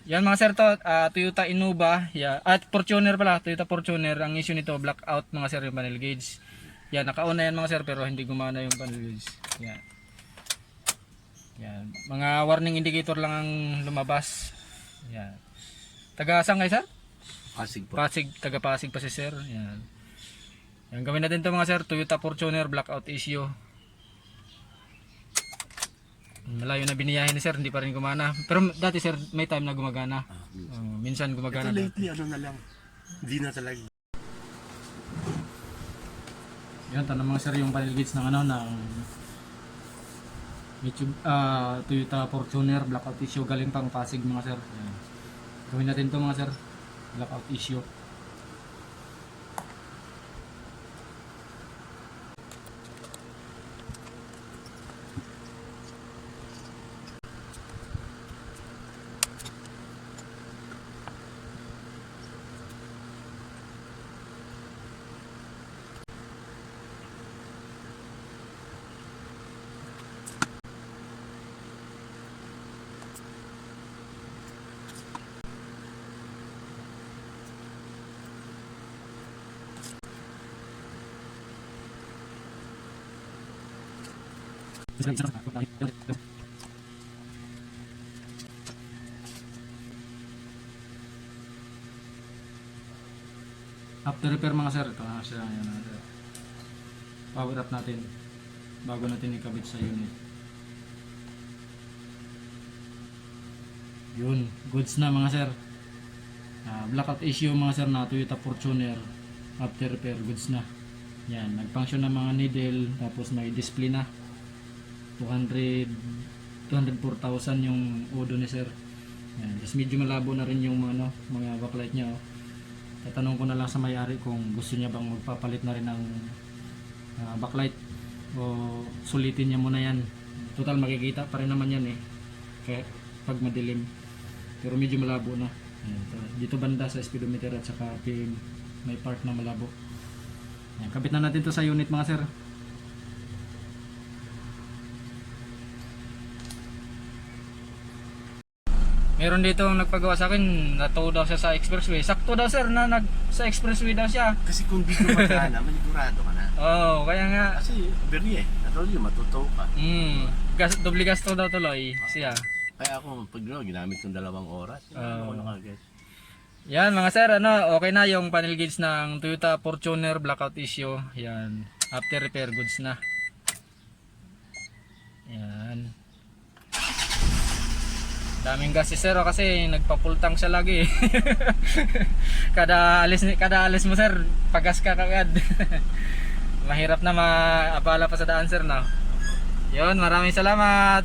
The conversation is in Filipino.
Yan mga sir to, Toyota Innova, at Fortuner pala, Toyota Fortuner. Ang issue nito, blackout mga sir yung panel gauge. Yan, naka-on na yan mga sir pero hindi gumana yung panel gauge. Yan. Yan, mga warning indicator lang ang lumabas. Yan. Taga saan kayo sir? Pasig po. Pasig, taga Pasig pa si sir. Yan. Yan, gawin natin to mga sir, Toyota Fortuner blackout issue. Malayo na biniyahin ni sir, hindi pa rin gumana. Pero dati sir, may time na gumagana. Minsan gumagana. Ito lately, ano na lang. Hindi na talaga. Yan, tanong mga sir yung panel gauge ng ano, ng Toyota Fortuner blackout issue galing pang Pasig mga sir. Yan. Gawin natin to mga sir, blackout issue. After repair mga sir, ito na siya. Yan, power up natin bago natin ikabit sa unit. Yun, goods na mga sir. Blackout issue mga sir na Toyota Fortuner. After repair, goods na. Yan, nag-function na mga needle, tapos may display na. 204,000 yung odo ni sir. Yan, tapos medyo malabo na rin yung mga backlight niya. Oh. Tatanong ko na lang sa may-ari kung gusto niya bang magpapalit na rin ng backlight o sulitin niya muna yan. Total makikita pa rin naman yan kaya pag madilim, pero medyo malabo na. Ayan, dito banda sa speedometer at saka may part na malabo. Ayan, kabit na natin to sa unit mga sir. Meron dito ang nagpagawa sa akin, natuwa daw siya sa expressway. Sakto daw sir na sa expressway daw siya. Kasi kung di ka magkana, manigurado ka na. Oo, kaya nga. Kasi, beri natulog yun, matuto ka. Doble gasto daw tuloy siya. Kaya ako, pag ginamit kong 2 oras, ano ko na kagad. Yan mga sir, okay na yung panel gauge ng Toyota Fortuner blackout issue. Yan, after repair goods na. Yan. Daming gas si sir kasi nagpapultang siya lagi. kada alis mo sir, pagas ka kagad. Mahirap na maabala pa sa daan sir, no? Yun, maraming salamat.